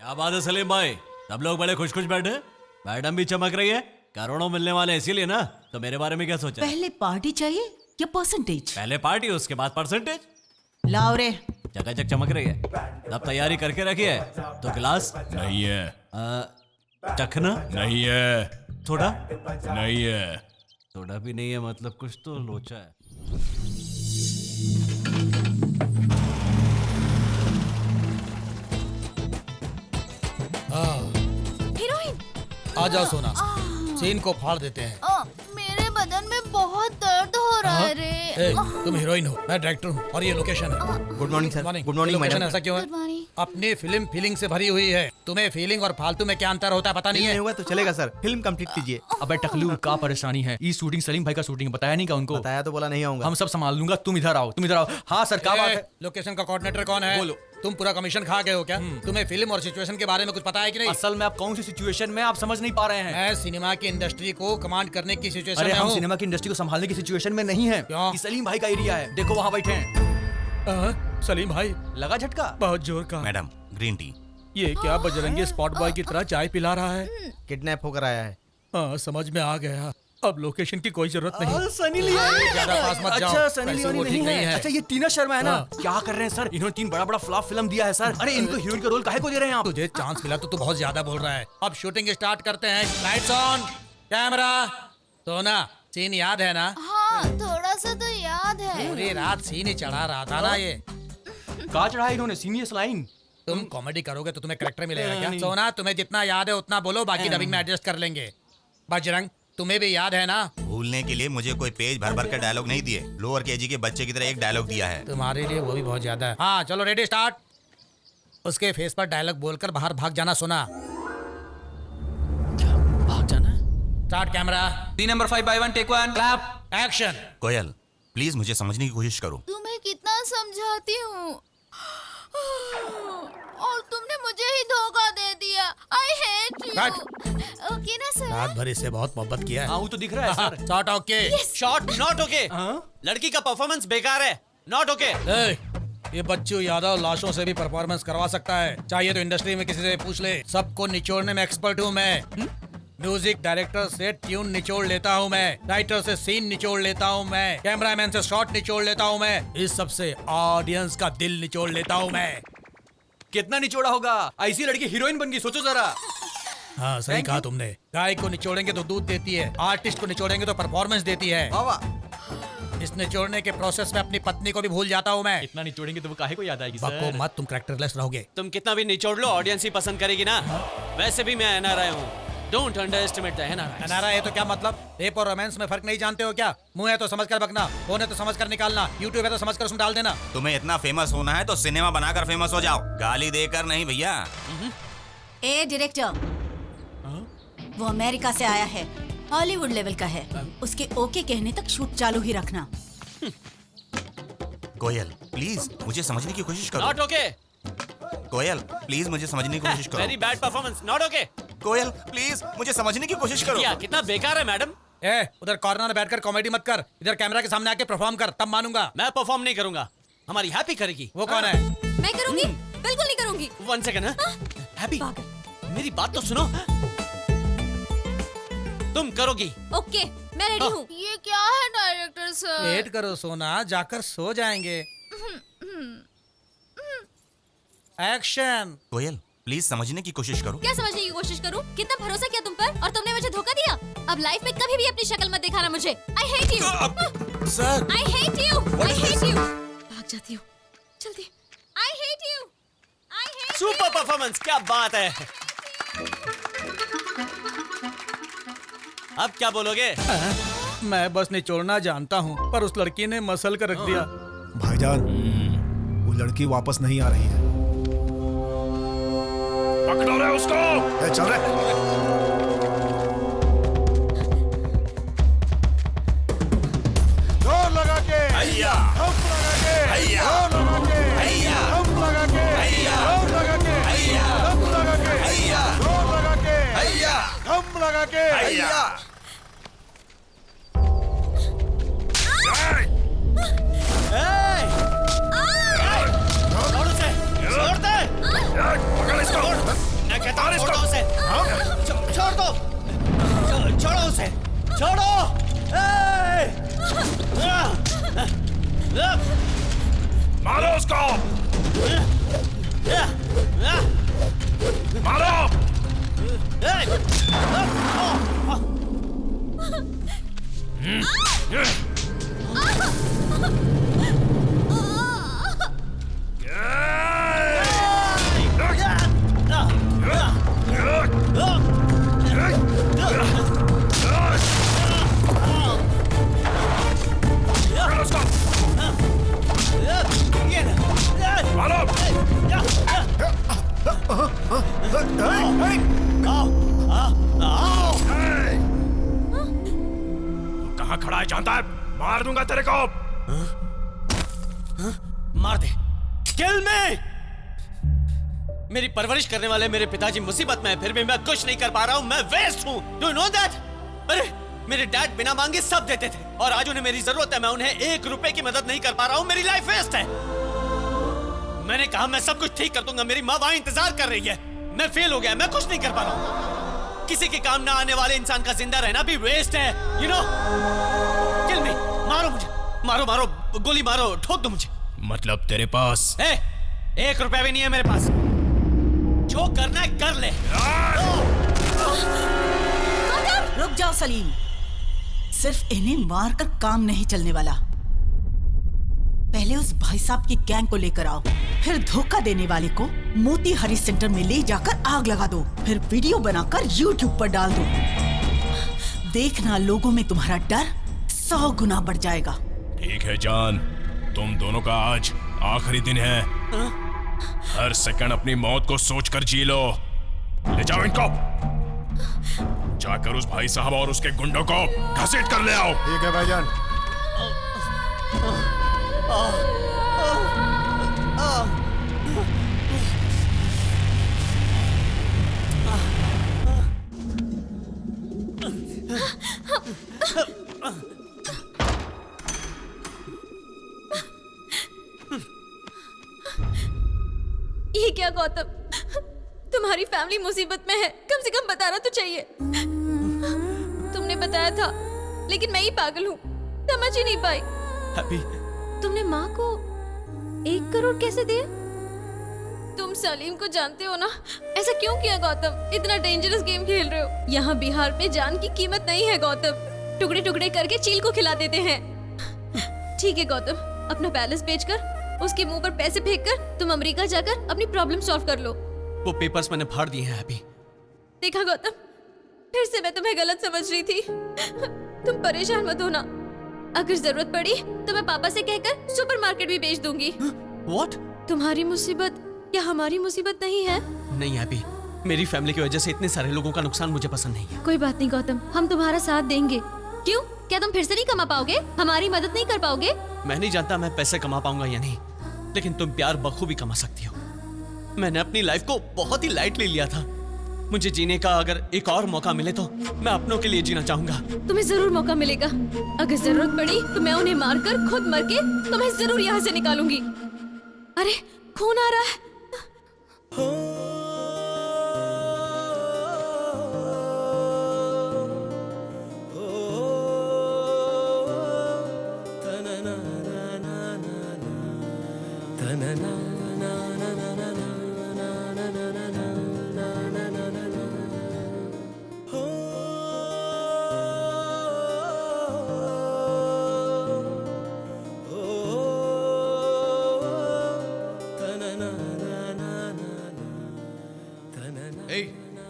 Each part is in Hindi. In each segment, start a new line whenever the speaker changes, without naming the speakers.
क्या बात है सलीम भाई, सब लोग बड़े खुश खुश बैठे। मैडम भी चमक रही है, करोड़ों मिलने वाले इसीलिए ना। तो मेरे बारे में क्या सोचा?
पहले पार्टी चाहिए या परसेंटेज?
पहले पार्टी उसके बाद परसेंटेज।
लाओ रे।
चकाचक चमक रही है, सब तैयारी करके रखी है। तो गिलास
नहीं है।
चखना
नहीं है।
थोड़ा
नहीं है।
थोड़ा भी नहीं है मतलब कुछ तो लोचा है।
हीरोइन।
आ जाओ सोना, सीन को फाड़ देते हैं।
मेरे बदन में बहुत दर्द हो रहा है रे।
ए, तुम हीरोइन हो, मैं डायरेक्टर हूँ और ये लोकेशन है।
Good morning sir. Good morning
location
madam.
ऐसा क्यों है?
Good morning।
अपनी फिल्म फीलिंग से भरी हुई है। तुम्हें फीलिंग और फालतू में क्या अंतर होता है पता नहीं
नहीं
है।
हुआ तो चलेगा सर, फिल्म कंप्लीट कीजिए।
अबे टकलू का परेशानी है, ये शूटिंग सलीम भाई का शूटिंग है, बताया नहीं का उनको?
बताया तो बोला नहीं आऊंगा।
हम सब संभाल लूंगा, तुम इधर आओ, तुम इधर आओ। हाँ सर, क्या बात है?
लोकेशन का कोऑर्डिनेटर कौन है?
बोलो।
तुम पूरा कमीशन खा गए हो क्या? तुम्हें फिल्म और सिचुएशन के बारे में कुछ पता है कि नहीं?
असल में आप कौन सी सिचुएशन में आप समझ नहीं पा रहे हैं?
मैं सिनेमा की इंडस्ट्री को कमांड करने की सिचुएशन
अरे
में
हम
हूँ।
सिनेमा की इंडस्ट्री को संभालने की सिचुएशन में नहीं है।
क्यों?
ये सलीम भाई का एरिया है, देखो वहाँ बैठे हैं।
सलीम भाई,
लगा झटका?
बहुत जोर का।
Madam, green tea.
ये क्या बजरंगी स्पॉट बॉय की तरह चाय पिला रहा है?
किडनैप होकर आया है।
हाँ, समझ में आ गया। अब लोकेशन की कोई जरूरत नहीं।
सनी लियोनी।
ज्यादा पास मत जाओ।
अच्छा सनी
पैसे
लियोनी
वो ठीक
नहीं है। अच्छा ये टीना शर्मा है ना?
हाँ।
क्या कर रहे हैं सर, इन्होंने 3 बड़ा बड़ा फ्लॉप फिल्म दिया है सर। अरे इनको हीरोइन का रोल काहे को दे रहे हैं आप?
तुझे चांस मिला तो तू बहुत ज्यादा बोल रहा है। अब शूटिंग स्टार्ट करते हैं। Lights on, camera. सोना, सीन याद है ना?
हाँ, थोड़ा सा तो याद है।
पूरी रात सीन ही चढ़ा रहा था ना ये।
कहा चढ़ा इन्होंने सीनियस लाइन।
तुम कॉमेडी करोगे तो तुम्हें करेक्टर मिलेगा क्या?
नहीं।
सोना, तुम्हें जितना याद है उतना बोलो, बाकी डबिंग में एडजस्ट कर लेंगे। बजरंग, तुम्हें भी याद है ना?
भूलने के लिए मुझे कोई पेज भर भर कर डायलॉग नहीं दिए। लोअर केजी के बच्चे की तरह एक डायलॉग दिया है।
तुम्हारे लिए वो भी बहुत ज्यादा है। हाँ चलो, रेडी, स्टार्ट। उसके फेस पर डायलॉग बोलकर बाहर भाग जाना। सोना,
भाग जाना।
Start camera.
3 number 5/1 take 1 clap
action.
Koyal, please मुझे समझने की कोशिश करो।
तुम्हें कितना समझाती हूँ और तुमने मुझे ही धोखा दे दिया। I hate you. ओके ना सर?
रात भर इससे बहुत मोहब्बत किया है।
हाँ वो तो दिख रहा है sir.
Shot okay.
Shot not okay. लड़की का परफॉर्मेंस बेकार है, नॉट ओके।
ये बच्चू यादव लाशों से भी परफॉर्मेंस करवा सकता है। चाहिए तो इंडस्ट्री में किसी से पूछ ले। सबको निचोड़ने में एक्सपर्ट हूँ मैं। म्यूजिक डायरेक्टर से ट्यून निचोड़ लेता हूँ मैं, राइटर से सीन निचोड़ लेता हूँ मैं, कैमरामैन से शॉट निचोड़ लेता हूँ मैं, इस सबसे ऑडियंस का दिल निचोड़ लेता हूँ मैं।
कितना निचोड़ा होगा, ऐसी लड़की हीरोइन बन गई, सोचो जरा।
हाँ सही कहा तुमने। गाय को निचोड़ेंगे तो दूध देती है, आर्टिस्ट को निचोड़ेंगे तो परफॉर्मेंस देती है। इस निचोड़ने के प्रोसेस में अपनी पत्नी को भी भूल जाता हूँ मैं।
इतना निचोड़ेंगे तो वो काहे को याद आएगी
बको
सर?
मत, तुम कैरेक्टरलेस रहोगे।
तुम कितना भी निचोड़ लो, ऑडियंस ही पसंद करेगी ना। वैसे भी मैं एनआरआई हूँ, don't underestimate the NRI.
NRI है तो क्या मतलब? रेप और रोमांस में फर्क नहीं जानते हो क्या? मुंह है तो समझ कर बकना, फोन है तो समझ कर निकालना, यूट्यूब है तो समझ कर उसमें डाल देना।
तुम्हें इतना फेमस होना है तो सिनेमा बनाकर फेमस हो जाओ, गाली देकर नहीं भैया।
ए डायरेक्टर, वो अमेरिका से आया है, हॉलीवुड लेवल का है। उसके ओके कहने तक शूट चालू ही रखना।
कोयल, प्लीज मुझे समझने की कोशिश करो।
Not okay.
कोयल, प्लीज मुझे समझने की कोशिश करो।
Very bad performance, not okay.
Koyal, please मुझे समझने की कोशिश करो।
क्या कितना बेकार है मैडम।
ए, उधर कॉर्नर में बैठकर कॉमेडी मत कर, इधर कैमरा के सामने आके परफॉर्म कर, तब मानूंगा।
मैं परफॉर्म नहीं करूंगा, हमारी हैप्पी करेगी।
वो कौन है?
मैं करूंगी, बिल्कुल नहीं करूंगी।
1 सेकंड। हैप्पी, मेरी बात तो सुनो। तुम करोगी।
ओके, मैं रेडी हूँ। ये क्या है डायरेक्टर सर?
वेट करो सोना, जाकर सो जाएंगे। एक्शन।
कोयल, प्लीज समझने की कोशिश करो।
क्या समझने की कोशिश करूं? कितना भरोसा किया तुम पर और तुमने मुझे धोखा दिया। अब लाइफ में कभी भी अपनी शक्ल मत दिखाना मुझे। I hate you.
Sir,
I hate you. I hate you. भाग जाती हूँ जल्दी। I hate you. I hate.
Super performance, क्या बात है। अब क्या बोलोगे?
मैं बस निचोड़ना जानता हूँ, पर उस लड़की ने मसल कर रख दिया।
भाईजान, वो लड़की वापस नहीं आ रही है।
पकड़ो रे उसको।
चल रहे। जोर लगा के,
भैया,
हम लगा के,
भैया,
जोर लगा के,
भैया,
हम लगा के,
भैया,
जोर लगा के,
भैया,
हम लगा के,
भैया,
जोर लगा के,
भैया,
हम लगा के,
भैया।
छोड़ उसे, छोड़ दे।
पकड़ इसको।
छोड़ो।
मारो उसको, मारो। कहाँ खड़ा है जानता है? मार दूंगा तेरे को।
मार दे, किल मी। मेरी परवरिश करने वाले मेरे पिताजी मुसीबत में है, फिर भी मैं कुछ नहीं कर पा रहा हूँ। मैं वेस्ट हूँ। Do you know that? अरे मेरे डैड बिना मांगे सब देते थे और आज उन्हें मेरी जरूरत है। मैं उन्हें 1 रुपए की मदद नहीं कर पा रहा हूँ। मेरी लाइफ वेस्ट है। मैंने कहा मैं सब कुछ ठीक कर दूंगा। मेरी माँ वहां इंतजार कर रही है। मैं फेल हो गया। मैं कुछ नहीं कर पा रहा हूँ। किसी के काम ना आने वाले इंसान का जिंदा रहना भी वेस्ट है। यू नो, किल मी। मारो मुझे, मारो मारो, गोली मारो, ठोक दो मुझे।
मतलब तेरे पास
1 रुपया भी नहीं है मेरे पास। जो करना है कर ले।
रुक जाओ सलीम, सिर्फ इन्हें मारकर काम नहीं चलने वाला। पहले उस भाई साहब की गैंग को लेकर आओ, फिर धोखा देने वाले को मोती हरी सेंटर में ले जाकर आग लगा दो, फिर वीडियो बनाकर YouTube पर डाल दो। देखना लोगों में तुम्हारा डर 100 गुना बढ़ जाएगा।
ठीक है जान, तुम दोनों का आज आखिरी दिन है। हर सेकंड अपनी मौत को सोचकर जी लो। ले जाओ इनको, जाकर उस भाई साहब और उसके गुंडों को घसीट कर ले आओ।
ठीक है भाईजान।
ये क्या गौतम, तुम्हारी फैमिली मुसीबत में है, कम से कम बताना तो चाहिए। तुमने बताया था लेकिन मैं ही पागल हूँ, समझ ही नहीं पाई।
हैप्पी,
तुमने माँ को 1 करोड़ कैसे दिए? तुम सलीम को जानते हो ना, ऐसा क्यों किया गौतम? इतना डेंजरस गेम खेल रहे हो। यहाँ बिहार में जान की कीमत नहीं है गौतम, टुकड़े टुकड़े करके चील को खिला देते हैं। ठीक है गौतम, अपना पैलेस बेचकर उसके मुंह पर पैसे फेंककर तुम अमेरिका जाकर अपनी प्रॉब्लम सॉल्व कर लो।
वो पेपर्स मैंने फाड़ दिए हैं हैप्पी।
देखा गौतम, फिर से मैं तुम्हें गलत समझ रही थी। तुम परेशान मत होना, अगर जरूरत पड़ी तो मैं पापा से कहकर सुपरमार्केट भी बेच दूंगी।
What?
तुम्हारी मुसीबत क्या हमारी मुसीबत नहीं है?
नहीं हैप्पी, मेरी फैमिली की वजह से इतने सारे लोगों का नुकसान मुझे पसंद नहीं है।
कोई बात नहीं गौतम, हम तुम्हारा साथ देंगे। क्यों, क्या तुम फिर से नहीं कमा पाओगे? हमारी मदद नहीं कर पाओगे?
मैं नहीं जानता मैं पैसे कमा पाऊंगा या नहीं, लेकिन तुम प्यार बखूबी कमा सकती हो। मैंने अपनी लाइफ को बहुत ही लाइटली लिया था। मुझे जीने का अगर एक और मौका मिले तो मैं अपनों के लिए जीना चाहूंगा।
तुम्हें जरूर मौका मिलेगा। अगर जरूरत पड़ी तो मैं उन्हें मारकर खुद मर के तुम्हें जरूर यहाँ से निकालूंगी। अरे खून आ रहा है।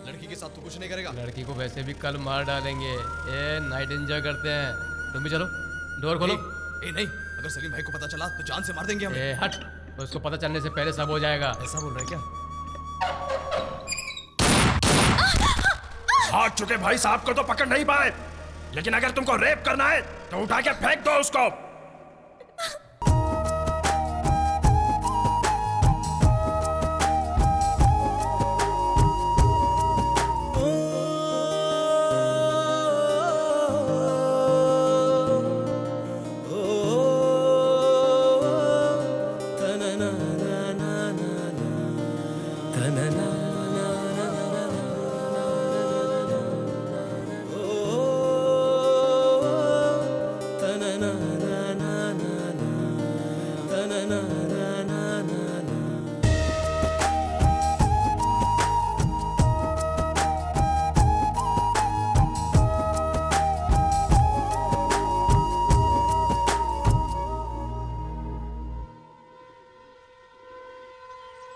लड़की के साथ तो कुछ नहीं करेगा।
लड़की को वैसे भी कल मार डालेंगे। ए नाइट एंजॉय करते हैं, तुम भी चलो। डोर खोलो।
नहीं, अगर सलीम भाई को पता चला तो जान से मार देंगे हमें।
ए हट, उसको पता चलने से पहले सब हो जाएगा।
ऐसा बोल रहा है क्या?
भाग चुके भाई साहब को तो पकड़ नहीं पाए, लेकिन अगर तुमको रेप करना है तो उठा के फेंक दो उसको।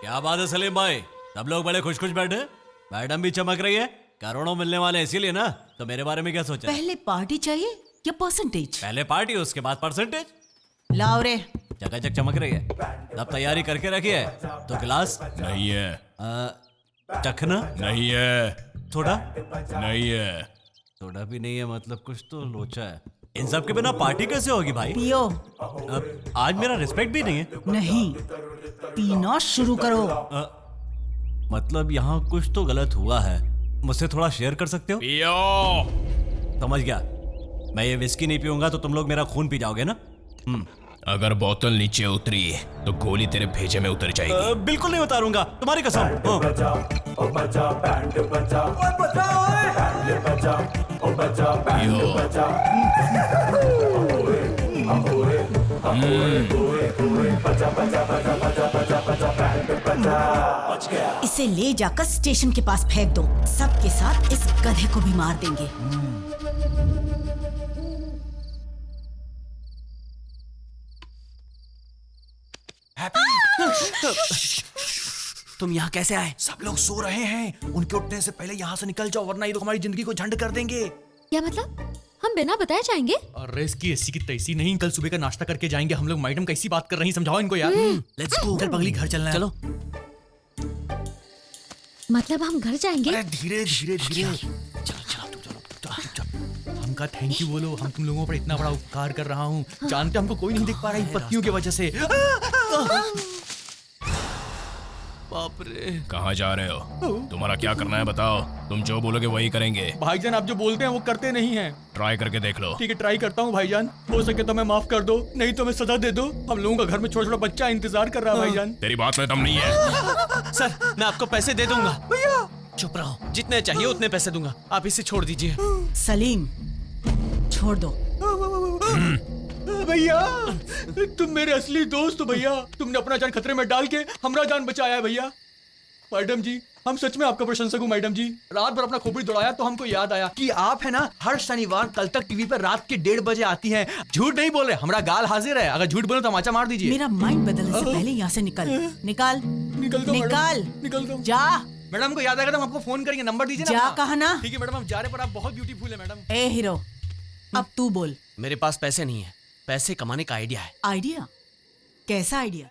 क्या बात है सलीम भाई, सब लोग बड़े खुश खुश बैठे। मैडम भी चमक रही है, करोड़ों मिलने वाले इसीलिए ना। तो मेरे बारे में क्या सोचा?
पहले पार्टी चाहिए या परसेंटेज?
पहले पार्टी उसके बाद परसेंटेज।
लाओ रे।
चकाचक चमक रही है, अब तैयारी करके रखी है। तो गिलास
नहीं है,
चखना
नहीं है,
थोड़ा
नहीं है।
थोड़ा भी नहीं है मतलब कुछ तो लोचा है। इन सब के बिना पार्टी कैसे होगी भाई?
पियो।
अब आज मेरा रिस्पेक्ट भी नहीं है।
नहीं, पीना शुरू करो।
मतलब यहाँ कुछ तो गलत हुआ है, मुझसे थोड़ा शेयर कर सकते हो?
पियो।
समझ गया, मैं ये विस्की नहीं पीऊंगा तो तुम लोग मेरा खून पी जाओगे ना।
अगर बोतल नीचे उतरी तो गोली तेरे भेजे में उतर जाएगी।
बिल्कुल नहीं उतारूंगा, तुम्हारी कसम।
इसे ले जाकर स्टेशन के पास फेंक दो, सबके साथ इस गधे को भी मार देंगे।
तुम यहाँ कैसे आए? सब लोग सो रहे हैं, उनके उठने से पहले यहाँ से निकल जाओ वरना ये लोग हमारी जिंदगी को झंड कर देंगे।
क्या मतलब? हम बिना बताए जाएंगे?
अरे इसकी ऐसी की तैसी नहीं, कल सुबह का नाश्ता करके जाएंगे हम लोग। मैडम कैसी बात कर रही हैं, समझाओ इनको यार। लेट्स गो, चल पगली घर चलना है। चलो।
मतलब हम घर जाएंगे?
अरे धीरे धीरे धीरे। चलो चलो तुम चलो। हमका थैंक यू बोलो, हम तुम लोगों पर इतना बड़ा उपकार कर रहा हूँ। जानते हमको कोई नहीं देख पा रहा है पत्नियों की वजह से।
बाप रे।
कहाँ जा रहे हो? तुम्हारा क्या करना है बताओ, तुम जो बोलोगे वही करेंगे।
भाईजान आप जो बोलते हैं वो करते नहीं हैं।
ट्राई करके देख लो।
ठीक है ट्राई करता हूँ भाईजान, हो सके तो मैं माफ कर दो, नहीं तो मैं सजा दे दो। हम लोगों का घर में छोटा छोटा बच्चा इंतजार कर रहा है भाईजान।
तेरी बात में दम नहीं है।
सर मैं आपको पैसे दे दूंगा।
भैया
चुप रहो, जितने चाहिए उतने पैसे दूंगा, आप इसे छोड़ दीजिए।
सलीम, छोड़ दो।
भैया तुम मेरे असली दोस्त हो भैया, तुमने अपना जान खतरे में डाल के हमारा जान बचाया है भैया। मैडम जी हम सच में आपका प्रशंसक हूँ मैडम जी। रात भर अपना खोपड़ी दौड़ाया तो हमको याद आया कि आप है ना हर शनिवार कल तक टीवी पर रात के 1:30 बजे आती हैं। झूठ नहीं बोल रहे, हमारा गाल हाजिर है। अगर झूठ बोले तो माचा मार दीजिए।
मेरा माइंड बदलने से पहले यहाँ से निकल। निकाल
निकल दो
जा।
मैडम को याद आएगा तो हम आपको फोन करेंगे, नंबर दीजिए ना
जा
अपना।
कहा ना।
ठीक है मैडम हम जा रहे पर आप बहुत ब्यूटीफुल है मैडम।
ए हीरो, अब तू बोल।
मेरे पास पैसे नहीं है, पैसे कमाने का आइडिया है।
आइडिया? कैसा आइडिया?